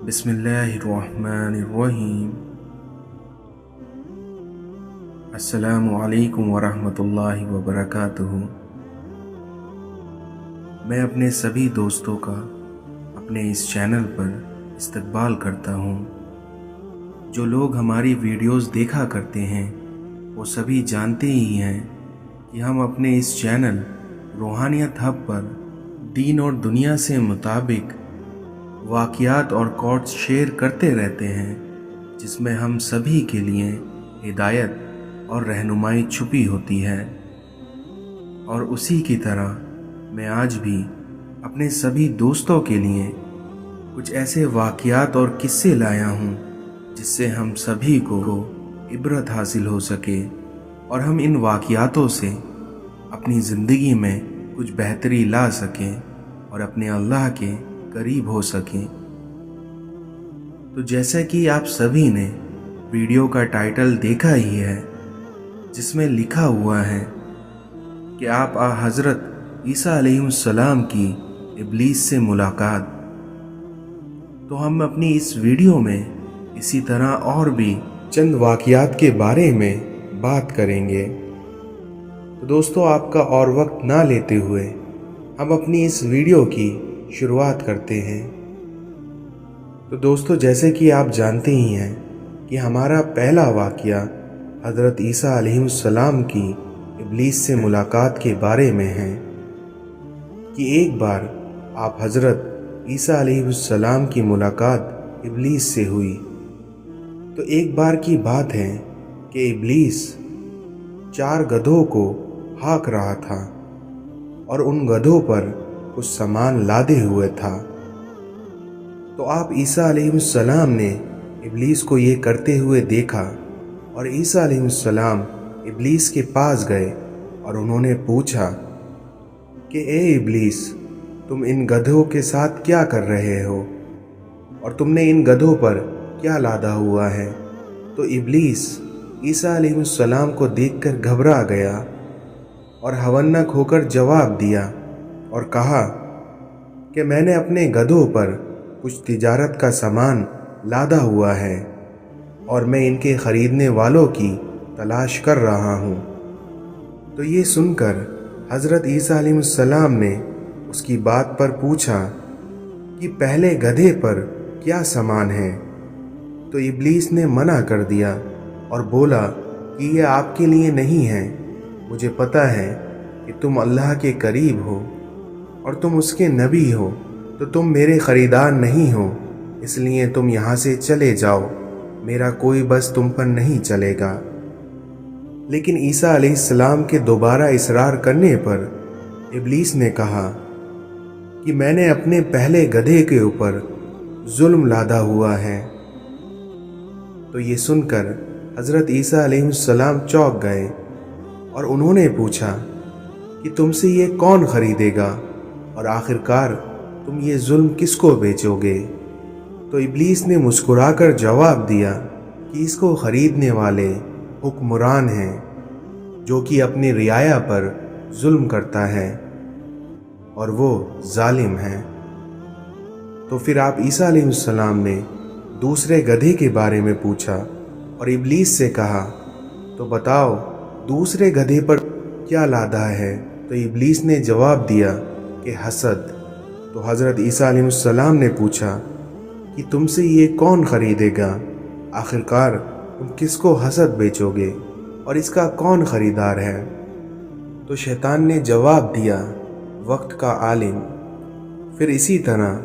बिस्मिल्लाहिर्रहमानिर्रहीम। अस्सलामु अलैकुम वरहमतुल्लाहि वबरकातुहू। मैं अपने सभी दोस्तों का अपने इस चैनल पर इस्तकबाल करता हूँ। जो लोग हमारी वीडियोस देखा करते हैं वो सभी जानते ही हैं कि हम अपने इस चैनल रूहानियत हब पर दीन और दुनिया से मुताबिक वाक़ियात और कोट्स शेयर करते रहते हैं, जिसमें हम सभी के लिए हिदायत और रहनुमाई छुपी होती है। और उसी की तरह मैं आज भी अपने सभी दोस्तों के लिए कुछ ऐसे वाक़ियात और किस्से लाया हूँ जिससे हम सभी को इबरत हासिल हो सके और हम इन वाक़ियातों से अपनी ज़िंदगी में कुछ बेहतरी ला सकें और अपने अल्लाह के करीब हो सकें। तो जैसे कि आप सभी ने वीडियो का टाइटल देखा ही है, जिसमें लिखा हुआ है कि आप हज़रत ईसा अलैहिस्सलाम की इब्लीस से मुलाकात। तो हम अपनी इस वीडियो में इसी तरह और भी चंद वाक़ियात के बारे में बात करेंगे। तो दोस्तों, आपका और वक्त ना लेते हुए हम अपनी इस वीडियो की शुरुआत करते हैं। तो दोस्तों, जैसे कि आप जानते ही हैं कि हमारा पहला वाक़या हज़रत ईसा अलैहिस्सलाम की इब्लीस से मुलाकात के बारे में है कि एक बार आप हज़रत ईसा अलैहिस्सलाम की मुलाकात इब्लीस से हुई। तो एक बार की बात है कि इब्लीस 4 गधों को हाँक रहा था और उन गधों पर कुछ सामान लादे हुए था। तो आप ईसा अलैहिस्सलाम ने इब्लीस को ये करते हुए देखा और ईसा अलैहिस्सलाम इब्लीस के पास गए और उन्होंने पूछा कि ए इब्लीस, तुम इन गधों के साथ क्या कर रहे हो और तुमने इन गधों पर क्या लादा हुआ है। तो इब्लीस ईसा अलैहिस्सलाम को देखकर घबरा गया और हवन्नक होकर जवाब दिया और कहा कि मैंने अपने गधों पर कुछ तिजारत का सामान लादा हुआ है और मैं इनके ख़रीदने वालों की तलाश कर रहा हूँ। तो ये सुनकर हज़रत ईसा अलैहिस्सलाम ने उसकी बात पर पूछा कि पहले गधे पर क्या सामान है। तो इब्लीस ने मना कर दिया और बोला कि यह आपके लिए नहीं है। मुझे पता है कि तुम अल्लाह के करीब हो और तुम उसके नबी हो, तो तुम मेरे ख़रीदार नहीं हो, इसलिए तुम यहाँ से चले जाओ, मेरा कोई बस तुम पर नहीं चलेगा। लेकिन ईसा अलैहिस्सलाम के दोबारा इसरार करने पर इब्लीस ने कहा कि मैंने अपने पहले गधे के ऊपर जुल्म लादा हुआ है। तो ये सुनकर हज़रत ईसा अलैहिस्सलाम चौंक गए और उन्होंने पूछा कि तुमसे ये कौन ख़रीदेगा और आखिरकार तुम ये जुल्म किसको बेचोगे। तो इब्लीस ने मुस्कुराकर जवाब दिया कि इसको ख़रीदने वाले हुक्मरान हैं, जो कि अपनी रियाया पर जुल्म करता है और वो जालिम है। तो फिर आप ईसा अलैहिस्सलाम ने दूसरे गधे के बारे में पूछा और इब्लीस से कहा, तो बताओ दूसरे गधे पर क्या लादा है। तो इब्लीस ने जवाब दिया कि हसद। तो हज़रत ईसा अलैहिस्सलाम ने पूछा कि तुमसे ये कौन ख़रीदेगा, आखिरकार तुम किसको हसद बेचोगे और इसका कौन ख़रीदार है। तो शैतान ने जवाब दिया, वक्त का आलिम। फिर इसी तरह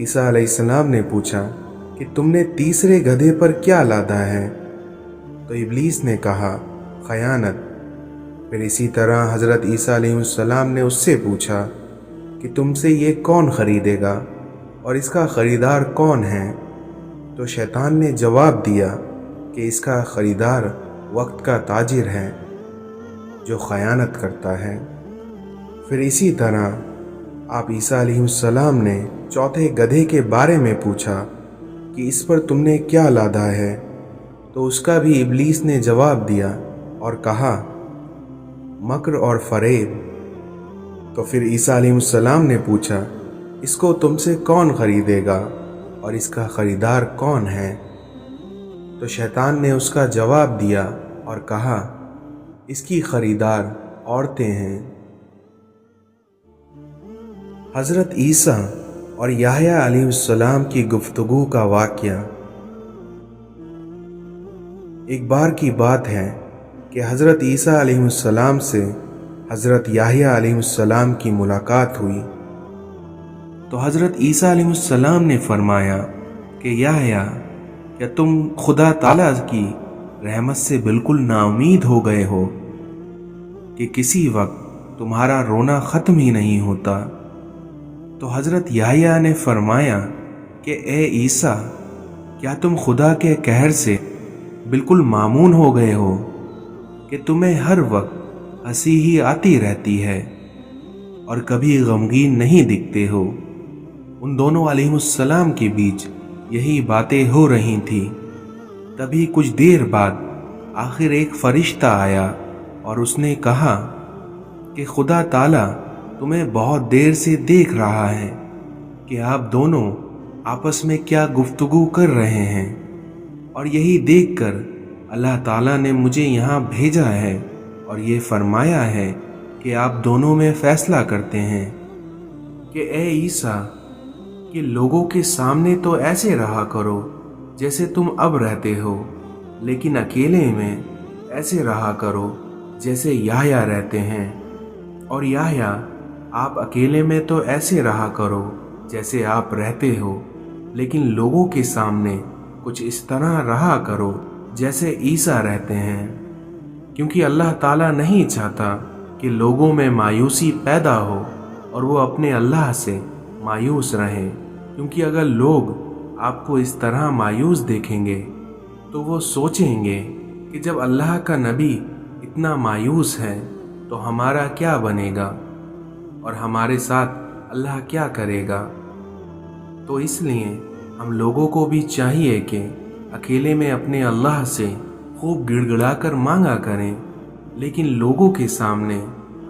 ईसा अलैहिस्सलाम ने पूछा कि तुमने तीसरे गधे पर क्या लादा है। तो इब्लीस ने कहा, खयानत। फिर इसी तरह हज़रत ईसा अलैहिस्सलाम ने उससे पूछा कि तुमसे ये कौन ख़रीदेगा और इसका ख़रीदार कौन है। तो शैतान ने जवाब दिया कि इसका ख़रीदार वक्त का ताजिर है जो ख़यानत करता है। फिर इसी तरह आप ईसा अलैहिस्सलाम ने चौथे गधे के बारे में पूछा कि इस पर तुमने क्या लादा है। तो उसका भी इब्लीस ने जवाब दिया और कहा, मक्र और फ़रेब। तो फिर ईसा अलैहिस्सलाम ने पूछा, इसको तुमसे कौन ख़रीदेगा اور اس کا خریدار کون ہے؟ تو شیطان نے اس کا جواب دیا اور کہا، اس کی خریدار عورتیں ہیں۔ حضرت عیسیٰ اور یحییٰ علیہ السلام کی گفتگو کا واقعہ۔ ایک بار کی بات ہے کہ حضرت عیسیٰ علیہ السلام سے حضرت یحییٰ علیہ السلام کی ملاقات ہوئی۔ تو حضرت عیسیٰ علیہ السلام نے فرمایا کہ یحییٰ، کیا تم خدا تعالیٰ کی رحمت سے بالکل نا امید ہو گئے ہو کہ کسی وقت تمہارا رونا ختم ہی نہیں ہوتا؟ تو حضرت یحییٰ نے فرمایا کہ اے عیسیٰ، کیا تم خدا کے قہر سے بالکل مامون ہو گئے ہو کہ تمہیں ہر وقت ہنسی ہی آتی رہتی ہے اور کبھی غمگین نہیں دکھتے ہو؟ ان دونوں علیہ السلام کے بیچ یہی باتیں ہو رہی تھیں۔ تبھی کچھ دیر بعد آخر ایک فرشتہ آیا اور اس نے کہا کہ خدا تعالیٰ تمہیں بہت دیر سے دیکھ رہا ہے کہ آپ دونوں آپس میں کیا گفتگو کر رہے ہیں، اور یہی دیکھ کر اللہ تعالیٰ نے مجھے یہاں بھیجا ہے اور یہ فرمایا ہے کہ آپ دونوں میں فیصلہ کرتے ہیں کہ اے عیسیٰ، کہ لوگوں کے سامنے تو ایسے رہا کرو جیسے تم اب رہتے ہو، لیکن اکیلے میں ایسے رہا کرو جیسے یحییٰ رہتے ہیں، اور یحییٰ، آپ اکیلے میں تو ایسے رہا کرو جیسے آپ رہتے ہو، لیکن لوگوں کے سامنے کچھ اس طرح رہا کرو جیسے عیسیٰ رہتے ہیں، کیونکہ اللہ تعالیٰ نہیں چاہتا کہ لوگوں میں مایوسی پیدا ہو اور وہ اپنے اللہ سے مایوس رہیں، کیونکہ اگر لوگ آپ کو اس طرح مایوس دیکھیں گے تو وہ سوچیں گے کہ جب اللہ کا نبی اتنا مایوس ہے تو ہمارا کیا بنے گا اور ہمارے ساتھ اللہ کیا کرے گا۔ تو اس لیے ہم لوگوں کو بھی چاہیے کہ اکیلے میں اپنے اللہ سے خوب گڑ گڑا کر مانگا کریں، لیکن لوگوں کے سامنے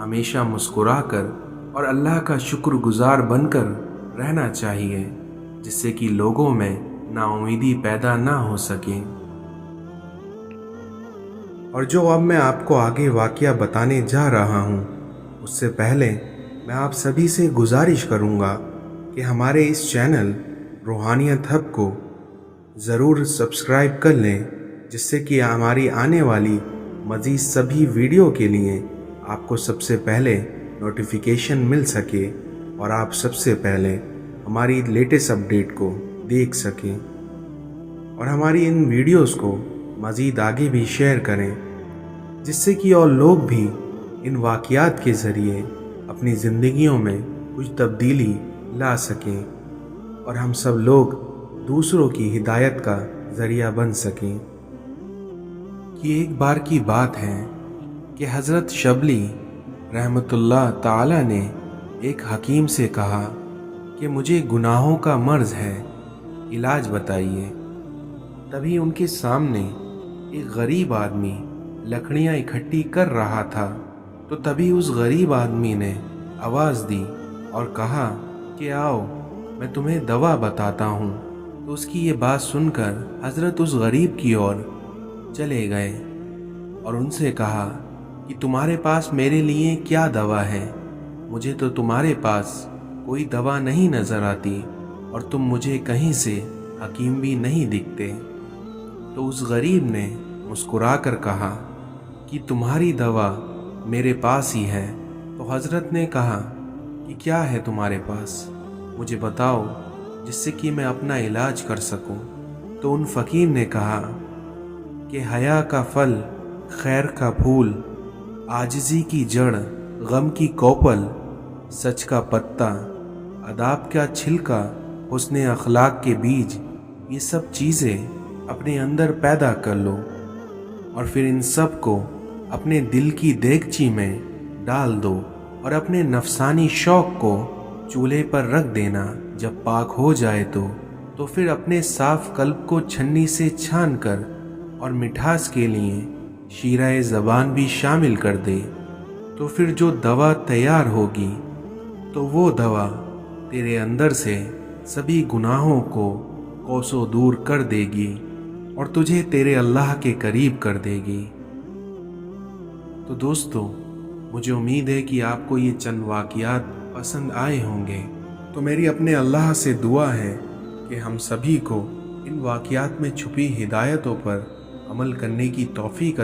ہمیشہ مسکرا کر اور اللہ کا شکر گزار بن کر رہنا چاہیے، جس سے کہ لوگوں میں نا امیدی پیدا نہ ہو سکے۔ اور جو اب میں آپ کو آگے واقعہ بتانے جا رہا ہوں، اس سے پہلے میں آپ سبھی سے گزارش کروں گا کہ ہمارے اس چینل روحانیت ہب کو ضرور سبسکرائب کر لیں، جس سے کہ ہماری آنے والی مزید سبھی ویڈیو کے لیے آپ کو سب سے پہلے نوٹیفیکیشن مل سکے اور آپ سب سے پہلے ہماری لیٹسٹ اپڈیٹ کو دیکھ سکیں، اور ہماری ان ویڈیوز کو مزید آگے بھی شیئر کریں، جس سے کہ اور لوگ بھی ان واقعات کے ذریعے اپنی زندگیوں میں کچھ تبدیلی لا سکیں اور ہم سب لوگ دوسروں کی ہدایت کا ذریعہ بن سکیں۔ کہ ایک بار کی بات ہے کہ حضرت شبلی رحمۃ اللہ تعالی نے ایک حکیم سے کہا کہ مجھے گناہوں کا مرض ہے، علاج بتائیے۔ تبھی ان کے سامنے ایک غریب آدمی لکڑیاں اکٹھی کر رہا تھا، تو تبھی اس غریب آدمی نے آواز دی اور کہا کہ آؤ میں تمہیں دوا بتاتا ہوں۔ تو اس کی یہ بات سن کر حضرت اس غریب کی اور چلے گئے اور ان سے کہا کہ تمہارے پاس میرے لیے کیا دوا ہے؟ مجھے تو تمہارے پاس کوئی دوا نہیں نظر آتی اور تم مجھے کہیں سے حکیم بھی نہیں دکھتے۔ تو اس غریب نے مسکرا کر کہا کہ تمہاری دوا میرے پاس ہی ہے۔ تو حضرت نے کہا کہ کیا ہے تمہارے پاس، مجھے بتاؤ جس سے کہ میں اپنا علاج کر سکوں۔ تو ان فقیر نے کہا کہ حیا کا پھل، خیر کا پھول، عاجزی کی جڑ، غم کی کوپل، سچ کا پتا، آداب کا چھلکا، حسن اخلاق کے بیج، یہ سب چیزیں اپنے اندر پیدا کر لو اور پھر ان سب کو اپنے دل کی دیگچی میں ڈال دو اور اپنے نفسانی شوق کو چولہے پر رکھ دینا۔ جب پاک ہو جائے تو پھر اپنے صاف قلب کو چھنی سے چھان کر اور مٹھاس کے لیے شیرہ زبان بھی شامل کر دے۔ تو پھر جو دوا تیار ہوگی تو وہ دوا تیرے اندر سے سبھی گناہوں کو कोसों दूर कर देगी और तुझे तेरे अल्लाह के करीब कर देगी। तो दोस्तों, मुझे उम्मीद है कि आपको ये चंद वाक़ियात पसंद आए होंगे। तो मेरी अपने अल्लाह से दुआ है कि हम सभी को इन वाक़ियात में छुपी हिदायतों पर अमल करने की तौफ़ीक अता